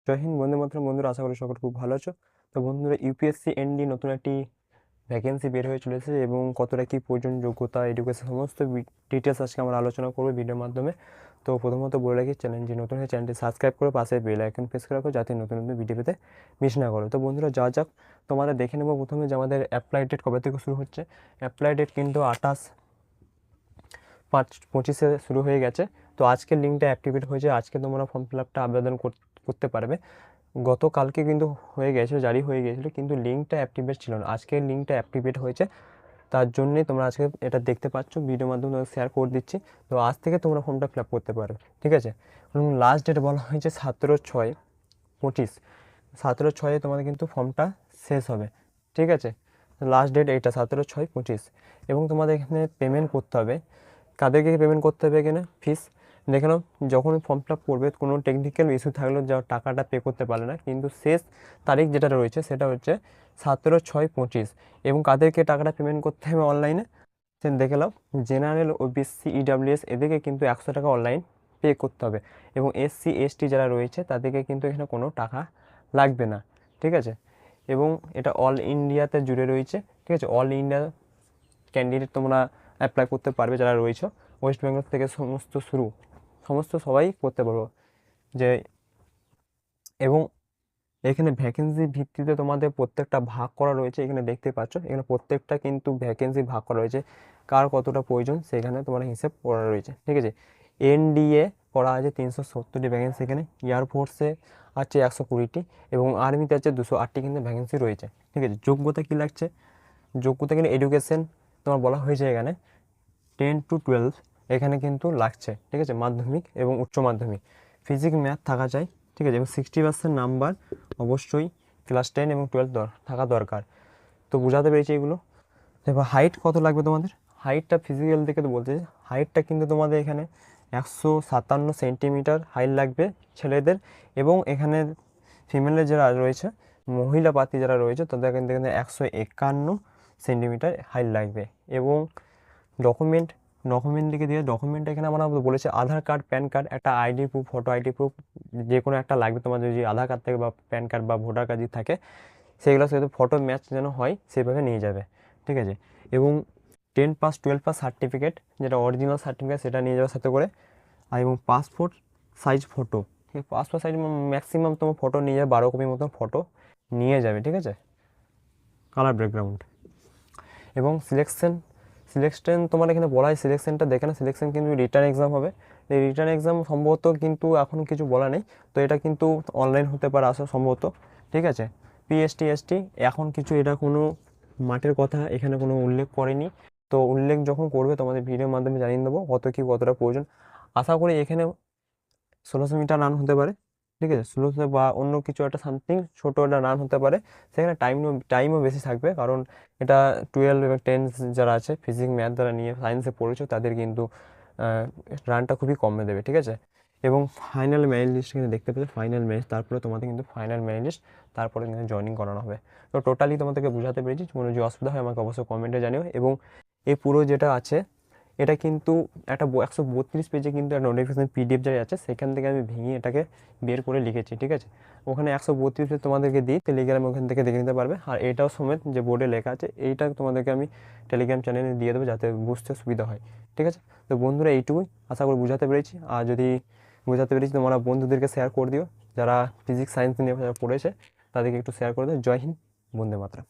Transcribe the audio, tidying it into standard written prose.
জয় হিন্দ, বন্দে মাতরম। বন্ধুরা, আশা করি সকলে খুব ভালো আছো। তো বন্ধুরা, ইউপিএসসি এনডি নতুন একটি ভ্যাকেন্সি বের হয়ে চলেছে এবং কতটা কি প্রয়োজন, যোগ্যতা, এডুকেশন, সমস্ত ডিটেলস আজকে আমরা আলোচনা করবো ভিডিওর মাধ্যমে। তো প্রথমত বলে রাখি, চ্যানেলটি নতুন হয়ে চ্যানেলটি সাবস্ক্রাইব করে পাশে বেল আইকন প্রেস করে রাখো, যাতে নতুন নতুন ভিডিও পেতে মিস না করো। তো বন্ধুরা, যা যাক, তোমাদের দেখে নেবো প্রথমে যে আমাদের অ্যাপ্লাই ডেট কবে থেকে শুরু হচ্ছে। অ্যাপ্লাই ডেট কিন্তু 28/5/25 শুরু হয়ে গেছে। তো আজকের লিঙ্কটা অ্যাক্টিভেট হয়েছে, আজকে তোমরা ফর্ম ফিল আপটা আবেদন করতে পারবে। গতকালকে কিন্তু হয়ে গেছিলো, জারি হয়ে গিয়েছিলো, কিন্তু লিঙ্কটা অ্যাক্টিভেট ছিল না। আজকের লিঙ্কটা অ্যাক্টিভেট হয়েছে, তার জন্যই তোমরা আজকে এটা দেখতে পাচ্ছ। ভিডিওর মাধ্যমে তোমাকে শেয়ার করে দিচ্ছি। তো আজ থেকে তোমরা ফর্মটা ফিল আপ করতে পারবে, ঠিক আছে। এবং লাস্ট ডেট বলা হয়েছে 17/6/25। 17/6 তোমাদের কিন্তু ফর্মটা শেষ হবে, ঠিক আছে। লাস্ট ডেট এইটা 17/6/25। এবং তোমাদের এখানে পেমেন্ট করতে হবে। কাদেরকে পেমেন্ট করতে হবে এখানে? ফিস দেখে নাও। যখন ফর্ম ফিল আপ করবে, কোনো টেকনিক্যাল ইস্যু থাকলেও যা টাকাটা পে করতে পারলে না, কিন্তু শেষ তারিখ যেটা রয়েছে সেটা হচ্ছে 17/6/25। এবং কাদেরকে টাকাটা পেমেন্ট করতে হবে অনলাইনে সে দেখে নাও। জেনারেল, ওবিসি, ইডাব্লিউএস এদেরকে কিন্তু 100 টাকা অনলাইন পে করতে হবে। এবং এসসি এসটি যারা রয়েছে তাদেরকে কিন্তু এখানে কোনো টাকা লাগবে না, ঠিক আছে। এবং এটা অল ইন্ডিয়াতে জুড়ে রয়েছে, ঠিক আছে। অল ইন্ডিয়া ক্যান্ডিডেট তোমরা অ্যাপ্লাই করতে পারবে যারা রয়েছে। ওয়েস্ট বেঙ্গল থেকে সমস্ত সবাই করতে পারবো যে। এবং এখানে ভ্যাকেন্সি ভিত্তিতে তোমাদের প্রত্যেকটা ভাগ করা রয়েছে, এখানে দেখতে পাচ্ছ। এখানে প্রত্যেকটা কিন্তু ভ্যাকেন্সি ভাগ করা রয়েছে, কার কতটা প্রয়োজন সেখানে তোমার হিসেব করা রয়েছে, ঠিক আছে। এনডিএ করা আছে 370টি ভ্যাকেন্সি, এখানে এয়ারফোর্সে আছে 120টি, এবং আর্মিতে আছে 208টি কিন্তু ভ্যাকেন্সি রয়েছে, ঠিক আছে। যোগ্যতা কী লাগছে? যোগ্যতা কিন্তু এডুকেশন তোমার বলা হয়েছে এখানে 10 to 12 এখানে কিন্তু লাগছে, ঠিক আছে। মাধ্যমিক এবং উচ্চ মাধ্যমিক, ফিজিক্স ম্যাথ থাকা চাই, ঠিক আছে। এবং 60% নাম্বার অবশ্যই ক্লাস 10 এবং 12 থাকা দরকার। তো বোঝাতে পেরেছি এগুলো। এবার হাইট কত লাগবে তোমাদের? হাইটটা ফিজিক্যাল দিকে তো বলতে, হাইটটা কিন্তু তোমাদের এখানে 157 সেন্টিমিটার হাইট লাগবে ছেলেদের। এবং এখানে ফিমেলের যারা রয়েছে, মহিলা প্রার্থী যারা রয়েছে, তাদের কিন্তু এখানে 151 সেন্টিমিটার হাইট লাগবে। এবং ডকুমেন্ট দিকে দিয়ে ডকুমেন্ট এখানে আমরা বলেছি আধার কার্ড, প্যান কার্ড, একটা ID proof, photo ID proof, যে কোনো একটা লাগবে তোমাদের। যদি আধার কার্ড থাকে বা প্যান কার্ড বা ভোটার কার্ড যদি থাকে, সেগুলো সাথে ফটো ম্যাচ যেন হয় সেভাবে নিয়ে যাবে, ঠিক আছে। এবং 10 পাস 12 পাস সার্টিফিকেট, যেটা অরিজিনাল সার্টিফিকেট, সেটা নিয়ে যাওয়ার সাথে করে। আর এবং passport size photo, passport size maximum তোমার ফটো নিয়ে যাবে, 12 কপির মতন ফটো নিয়ে যাবে, ঠিক আছে। Colour background. এবং সিলেকশন তোমার এখানে বলা হয়, সিলেকশনটা দেখে না। সিলেকশন কিন্তু রিটার্ন এক্সাম হবে। এই রিটার্ন এক্সাম সম্ভবত কিন্তু এখন কিছু বলা নেই, তো এটা কিন্তু অনলাইন হতে পারে আসা সম্ভবত, ঠিক আছে। পিএসটি এসটি এখন কিছু, এটা কোনো মাঠের কথা এখানে কোনো উল্লেখ করেনি। তো উল্লেখ যখন করবে তোমাদের ভিডিওর মাধ্যমে জানিয়ে দেবো কত কি কতটা প্রয়োজন। আশা করি এখানে 1600 মিটার রান হতে পারে, ঠিক আছে। 1600 বা অন্য কিছু একটা সামথিং ছোটো একটা রান হতে পারে। সেখানে টাইমও বেশি থাকবে, কারণ এটা 12 এবং 10 যারা আছে, ফিজিক্স ম্যাথ যারা নিয়ে সায়েন্সে পড়েছো, তাদের কিন্তু রানটা খুবই কমে দেবে, ঠিক আছে। এবং ফাইনাল মেরিট লিস্ট কিন্তু দেখতে পেলে, ফাইনাল মেরিট, তারপরে তোমাদের কিন্তু ফাইনাল মেরিট লিস্ট, তারপরে কিন্তু জয়েনিং করানো হবে। তো টোটালি তোমাদেরকে বোঝাতে পেরেছি। কোনো যদি অসুবিধা হয় আমাকে অবশ্যই কমেন্টে জানিও। এবং এই পুরো যেটা আছে, এটা কিন্তু একটা 132 পেজে কিন্তু একটা নোটিফিকেশন পিডিএফ যাই আছে, সেখান থেকে আমি ভেঙে এটাকে বের করে লিখেছি, ঠিক আছে। ওখানে 132 পেজ তোমাদেরকে দিই, টেলিগ্রাম ওখান থেকে দেখে নিতে পারবে। আর এটাও সমেত যে বোর্ডে লেখা আছে, এইটা তোমাদেরকে আমি টেলিগ্রাম চ্যানেলে দিয়ে দেবো, যাতে বুঝতে সুবিধা হয়, ঠিক আছে। তো বন্ধুরা, এইটুকুই আশা করি বুঝাতে পেরেছি। আর যদি বোঝাতে পেরেছি, তোমরা বন্ধুদেরকে শেয়ার করে দিও, যারা ফিজিক্স সায়েন্স নিয়ে যারা পড়েছে, তাদেরকে একটু শেয়ার করে দিও। জয় হিন্দ, বন্দে মাতরম।